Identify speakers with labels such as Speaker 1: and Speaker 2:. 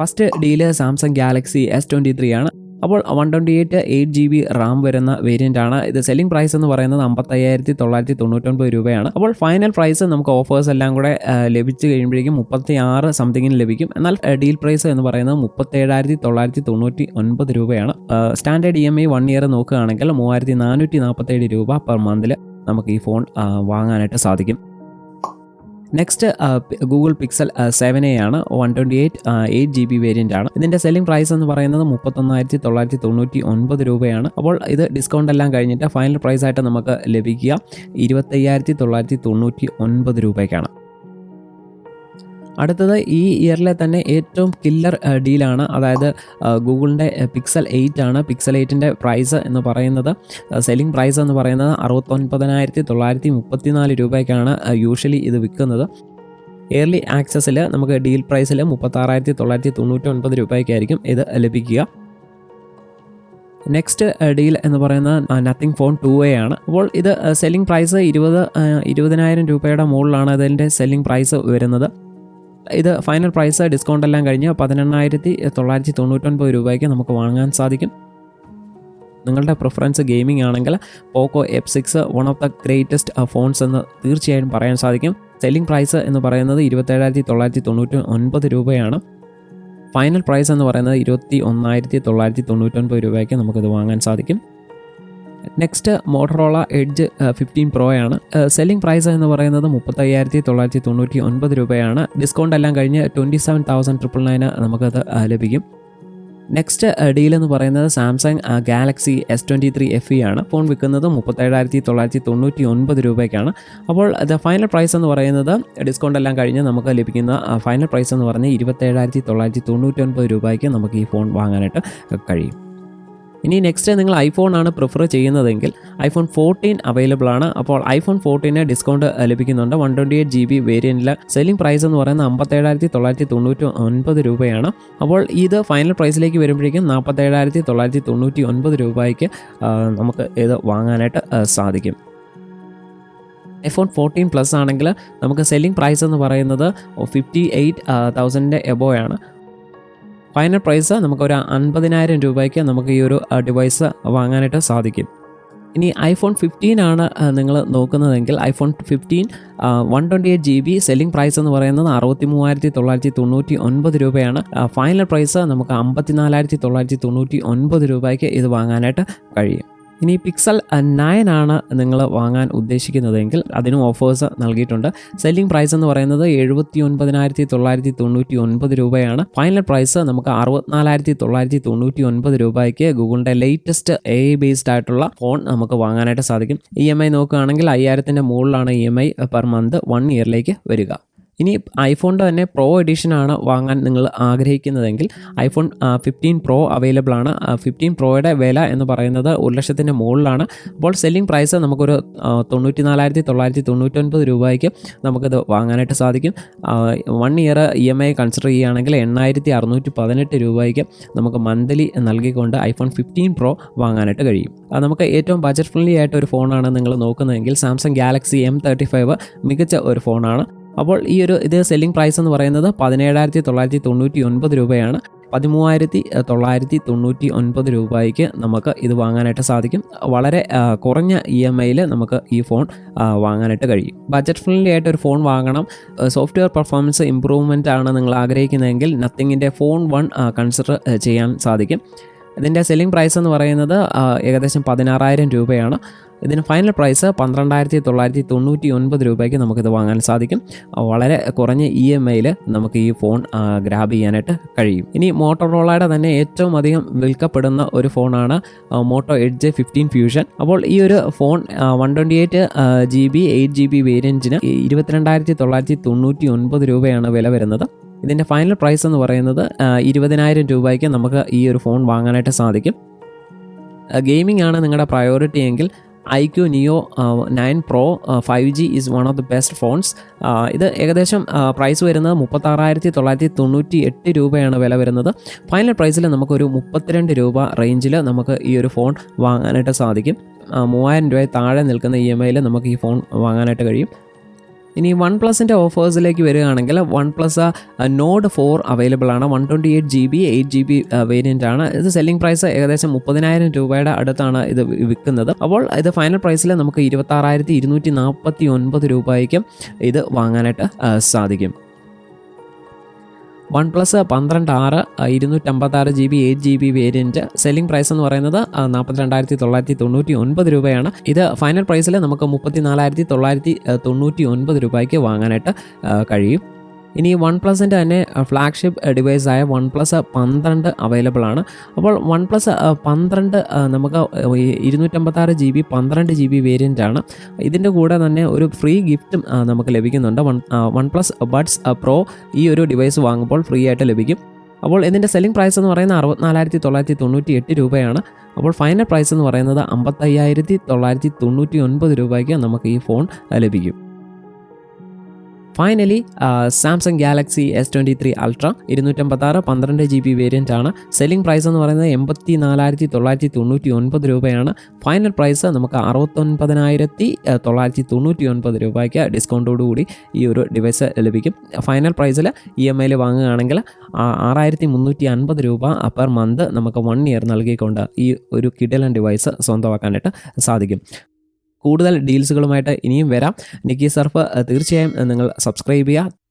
Speaker 1: First deal Samsung Galaxy S23 ആണ്. അപ്പോൾ 128 8GB Ram വരുന്ന വേരിയൻ്റ് ആണ്. ഇത് സെല്ലിംഗ് പ്രൈസ് എന്ന് പറയുന്നത് 55,999 രൂപയാണ്. അപ്പോൾ ഫൈനൽ പ്രൈസ് നമുക്ക് ഓഫേഴ്സ് എല്ലാം കൂടെ ലഭിച്ചു കഴിയുമ്പോഴേക്കും 36 സംതിങ്ങിന് ലഭിക്കും. എന്നാൽ ഡീൽ പ്രൈസ് എന്ന് പറയുന്നത് 37,999 രൂപയാണ്. സ്റ്റാൻഡേർഡ് EMI 1 ഇയർ നോക്കുകയാണെങ്കിൽ 3,447 രൂപ പെർ മന്തിൽ നമുക്ക് ഈ ഫോൺ വാങ്ങാനായിട്ട് സാധിക്കും. നെക്സ്റ്റ് ഗൂഗിൾ പിക്സൽ 7a ആണ്. 128 8GB വേരിയൻ്റ് ആണ്. ഇതിൻ്റെ സെല്ലിംഗ് പ്രൈസ് എന്ന് പറയുന്നത് 31,999 രൂപയാണ്. അപ്പോൾ ഇത് ഡിസ്കൗണ്ട് എല്ലാം കഴിഞ്ഞിട്ട് ഫൈനൽ പ്രൈസ് ആയിട്ട് നമുക്ക് ലഭിക്കുക 25,999 രൂപയ്ക്കാണ്. അടുത്തത് ഈ ഇയറിലെ തന്നെ ഏറ്റവും കില്ലർ ഡീലാണ്. അതായത് ഗൂഗിളിൻ്റെ പിക്സൽ 8 ആണ്. പിക്സൽ 8ൻ്റെ പ്രൈസ് എന്ന് പറയുന്നത് സെല്ലിംഗ് പ്രൈസ് എന്ന് പറയുന്നത് 69,934 രൂപയ്ക്കാണ് യൂഷ്വലി ഇത് വിൽക്കുന്നത്. ഇയർലി ആക്സസിൽ നമുക്ക് ഡീൽ പ്രൈസിൽ 36,999 രൂപയ്ക്കായിരിക്കും ഇത് ലഭിക്കുക. നെക്സ്റ്റ് ഡീൽ എന്ന് പറയുന്നത് നത്തിങ് ഫോൺ 2a ആണ്. അപ്പോൾ ഇത് സെല്ലിംഗ് പ്രൈസ് 20,000 രൂപയുടെ മുകളിലാണ് ഇതിൻ്റെ സെല്ലിംഗ് പ്രൈസ് വരുന്നത്. ഇത് ഫൈനൽ പ്രൈസ് ഡിസ്കൗണ്ട് എല്ലാം കഴിഞ്ഞ് 18,999 രൂപയ്ക്ക് നമുക്ക് വാങ്ങാൻ സാധിക്കും. നിങ്ങളുടെ പ്രിഫറൻസ് ഗെയിമിംഗ് ആണെങ്കിൽ പോക്കോ F6 one of the greatest phones എന്ന് തീർച്ചയായും പറയാൻ സാധിക്കും. സെല്ലിംഗ് പ്രൈസ് എന്ന് പറയുന്നത് 27,999 രൂപയാണ്. ഫൈനൽ പ്രൈസ് എന്ന് പറയുന്നത് 21,999 രൂപയ്ക്ക് നമുക്കിത് വാങ്ങാൻ സാധിക്കും. നെക്സ്റ്റ് മോട്ടറോള എഡ്ജ് 15 Pro ആണ്. സെല്ലിംഗ് പ്രൈസ് എന്ന് പറയുന്നത് 35,999 രൂപയാണ്. ഡിസ്കൗണ്ട് എല്ലാം കഴിഞ്ഞ് 27,999 നമുക്കത് ലഭിക്കും. നെക്സ്റ്റ് ഡീൽ എന്ന് പറയുന്നത് സാംസങ് ഗാലക്സി S23 FE ആണ്. ഫോൺ വിൽക്കുന്നത് 37,999 രൂപയ്ക്കാണ്. അപ്പോൾ ഇത് ഫൈനൽ പ്രൈസ് എന്ന് പറയുന്നത് ഡിസ്കൗണ്ട് എല്ലാം കഴിഞ്ഞ് നമുക്ക് ലഭിക്കുന്ന ഫൈനൽ പ്രൈസ് എന്ന് പറഞ്ഞാൽ 27,999 രൂപയ്ക്ക് നമുക്ക് ഈ ഫോൺ വാങ്ങാനായിട്ട് കഴിയും. ഇനി നെക്സ്റ്റ് നിങ്ങൾ ഐഫോൺ ആണ് പ്രിഫർ ചെയ്യുന്നതെങ്കിൽ iPhone 14 അവൈലബിൾ ആണ്. അപ്പോൾ iPhone 14 ഡിസ്കൗണ്ട് ലഭിക്കുന്നുണ്ട്. 128GB വേരിയൻറ്റിൽ സെല്ലിംഗ് പ്രൈസ് എന്ന് പറയുന്നത് 57,999 രൂപയാണ്. അപ്പോൾ ഇത് ഫൈനൽ പ്രൈസിലേക്ക് വരുമ്പോഴേക്കും 47,999 രൂപയ്ക്ക് നമുക്ക് ഇത് വാങ്ങാനായിട്ട് സാധിക്കും. iPhone 14 പ്ലസ് ആണെങ്കിൽ നമുക്ക് സെല്ലിംഗ് പ്രൈസ് എന്ന് പറയുന്നത് 58,000 എബോവ് ആണ്. ഫൈനൽ പ്രൈസ് നമുക്കൊരു 50,000 രൂപയ്ക്ക് നമുക്ക് ഈ ഒരു ഡിവൈസ് വാങ്ങാനായിട്ട് സാധിക്കും. ഇനി iPhone 15 ആണ് നിങ്ങൾ നോക്കുന്നതെങ്കിൽ iPhone 15 128GB സെല്ലിംഗ് പ്രൈസ് എന്ന് പറയുന്നത് 63,999 രൂപയാണ്. ഫൈനൽ പ്രൈസ് നമുക്ക് 54,999 രൂപയ്ക്ക് ഇത് വാങ്ങാനായിട്ട് കഴിയും. ഇനി പിക്സൽ 9 ആണ് നിങ്ങൾ വാങ്ങാൻ ഉദ്ദേശിക്കുന്നതെങ്കിൽ അതിനും ഓഫേഴ്സ് നൽകിയിട്ടുണ്ട്. സെല്ലിംഗ് പ്രൈസ് എന്ന് പറയുന്നത് 79,999 രൂപയാണ്. ഫൈനൽ പ്രൈസ് നമുക്ക് 64,999 രൂപയ്ക്ക് ഗൂഗിളിൻ്റെ ലേറ്റസ്റ്റ് AI ബേസ്ഡ് ആയിട്ടുള്ള ഫോൺ നമുക്ക് വാങ്ങാനായിട്ട് സാധിക്കും. EMI നോക്കുകയാണെങ്കിൽ 5,000 മുകളിലാണ് EMI പെർ മന്ത് 1 ഇയറിലേക്ക് വരിക. ഇനി ഐഫോണിൻ്റെ തന്നെ പ്രോ എഡിഷനാണ് വാങ്ങാൻ നിങ്ങൾ ആഗ്രഹിക്കുന്നതെങ്കിൽ iPhone 15 Pro അവൈലബിൾ ആണ്. 15 Proയുടെ വില എന്ന് പറയുന്നത് 1,00,000 മുകളിലാണ്. അപ്പോൾ സെല്ലിംഗ് പ്രൈസ് നമുക്കൊരു 94,999 രൂപയ്ക്ക് നമുക്കിത് വാങ്ങാനായിട്ട് സാധിക്കും. 1 ഇയർ EMI കൺസിഡർ ചെയ്യുകയാണെങ്കിൽ 8,618 രൂപയ്ക്ക് നമുക്ക് മന്ത്ലി നൽകിക്കൊണ്ട് iPhone 15 Pro വാങ്ങാനായിട്ട് കഴിയും. നമുക്ക് ഏറ്റവും ബജറ്റ് ഫ്രണ്ട്ലി ആയിട്ട് ഒരു ഫോണാണ് നിങ്ങൾ നോക്കുന്നതെങ്കിൽ സാംസങ് ഗാലക്സി M35 മികച്ച ഒരു ഫോണാണ്. അപ്പോൾ ഇത് സെല്ലിംഗ് പ്രൈസ് എന്ന് പറയുന്നത് 17,999 രൂപയാണ്. 13,999 രൂപയ്ക്ക് നമുക്ക് ഇത് വാങ്ങാനായിട്ട് സാധിക്കും. വളരെ കുറഞ്ഞ EMIയിൽ നമുക്ക് ഈ ഫോൺ വാങ്ങാനായിട്ട് കഴിയും. ബജറ്റ് ഫ്രണ്ട്ലി ആയിട്ട് ഒരു ഫോൺ വാങ്ങണം, സോഫ്റ്റ്വെയർ പെർഫോമൻസ് ഇമ്പ്രൂവ്മെൻ്റ് ആണ് നിങ്ങൾ ആഗ്രഹിക്കുന്നതെങ്കിൽ നത്തിങ്ങിൻ്റെ ഫോൺ 1 കൺസിഡർ ചെയ്യാൻ സാധിക്കും. ഇതിൻ്റെ സെല്ലിംഗ് പ്രൈസ് എന്ന് പറയുന്നത് ഏകദേശം 16,000 രൂപയാണ്. ഇതിന് ഫൈനൽ പ്രൈസ് 12,999 രൂപയ്ക്ക് നമുക്കിത് വാങ്ങാൻ സാധിക്കും. വളരെ കുറഞ്ഞ EMIയിൽ നമുക്ക് ഈ ഫോൺ ഗ്രാബ് ചെയ്യാനായിട്ട് കഴിയും. ഇനി മോട്ടോറോളയുടെ തന്നെ ഏറ്റവും അധികം വിൽക്കപ്പെടുന്ന ഒരു ഫോണാണ് മോട്ടോ എഡ്ജ് 15 ഫ്യൂഷൻ. അപ്പോൾ ഈ ഒരു ഫോൺ 128GB 8GB വേരിയൻറ്റിന് 22,999 രൂപയാണ് വില വരുന്നത്. ഇതിൻ്റെ ഫൈനൽ പ്രൈസ് എന്ന് പറയുന്നത് 20,000 രൂപയ്ക്ക് നമുക്ക് ഈ ഒരു ഫോൺ വാങ്ങാനായിട്ട് സാധിക്കും. ഗെയിമിംഗ് ആണ് നിങ്ങളുടെ പ്രയോറിറ്റി എങ്കിൽ iQ Neo 9 Pro 5G is one of the best phones. ഇത് ഏകദേശം പ്രൈസ് വരുന്നത് 36,998 രൂപയാണ് വില വരുന്നത്. ഫൈനൽ പ്രൈസിൽ നമുക്കൊരു 32 രൂപ റേഞ്ചിൽ നമുക്ക് ഈ ഒരു ഫോൺ വാങ്ങാനായിട്ട് സാധിക്കും. 3,000 രൂപ താഴെ നിൽക്കുന്ന EMIയിൽ നമുക്ക് ഈ ഫോൺ വാങ്ങാനായിട്ട് കഴിയും. ഇനി വൺ പ്ലസിൻ്റെ ഓഫേഴ്സിലേക്ക് വരികയാണെങ്കിൽ വൺ പ്ലസ് നോഡ് 4 അവൈലബിൾ ആണ്. 128GB 8GB വേരിയൻ്റ് ആണ്. ഇത് സെല്ലിംഗ് പ്രൈസ് ഏകദേശം 30,000 രൂപയുടെ അടുത്താണ് ഇത് വിൽക്കുന്നത്. അപ്പോൾ ഇത് ഫൈനൽ പ്രൈസിൽ നമുക്ക് 26,249 രൂപയ്ക്കും ഇത് വാങ്ങാനായിട്ട് സാധിക്കും. OnePlus 12R 256GB 8GB variant selling price എന്ന് പറയുന്നത് 42,999 രൂപയാണ്. ഇത് ഫൈനൽ പ്രൈസിൽ നമുക്ക് 34,999 രൂപയ്ക്ക് വാങ്ങാനായിട്ട് കഴിയും. ഇനി വൺ പ്ലസിൻ്റെ തന്നെ ഫ്ലാഗ്ഷിപ്പ് ഡിവൈസായ വൺ പ്ലസ് 12 അവൈലബിൾ ആണ്. അപ്പോൾ വൺ പ്ലസ് 12 നമുക്ക് 256GB 12GB വേരിയൻ്റ് ആണ്. ഇതിൻ്റെ കൂടെ തന്നെ ഒരു ഫ്രീ ഗിഫ്റ്റും നമുക്ക് ലഭിക്കുന്നുണ്ട്. വൺ പ്ലസ് ബഡ്സ് പ്രോ ഈ ഒരു ഡിവൈസ് വാങ്ങുമ്പോൾ ഫ്രീ ആയിട്ട് ലഭിക്കും. അപ്പോൾ ഇതിൻ്റെ സെല്ലിംഗ് പ്രൈസ് എന്ന് പറയുന്നത് 64,998 രൂപയാണ്. അപ്പോൾ ഫൈനൽ പ്രൈസ് എന്ന് പറയുന്നത് 55,999 രൂപയ്ക്ക് നമുക്ക് ഈ ഫോൺ ലഭിക്കും. Finally Samsung Galaxy S23 ultra 256 12GB variant ആണ്. സെല്ലിംഗ് പ്രൈസ് എന്ന് പറയുന്നത് 84,999 രൂപയാണ്. ഫൈനൽ പ്രൈസ് നമുക്ക് 69,999 രൂപയ്ക്ക് ഡിസ്കൗണ്ടോടുകൂടി ഈ ഒരു ഡിവൈസ് ലഭിക്കും. ഫൈനൽ പ്രൈസിൽ EMIയിൽ വാങ്ങുകയാണെങ്കിൽ 6,350 രൂപ പെർ മന്ത് നമുക്ക് 1 ഇയർ നൽകിക്കൊണ്ട് ഈ ഒരു കിടിലൻ ഡിവൈസ് സ്വന്തമാക്കാനായിട്ട് സാധിക്കും. കൂടുതൽ ഡീൽസുകളുമായിട്ട് ഇനിയും വരാം. നിക്കി സർഫ് തീർച്ചയായും നിങ്ങൾ സബ്സ്ക്രൈബ് ചെയ്യുക.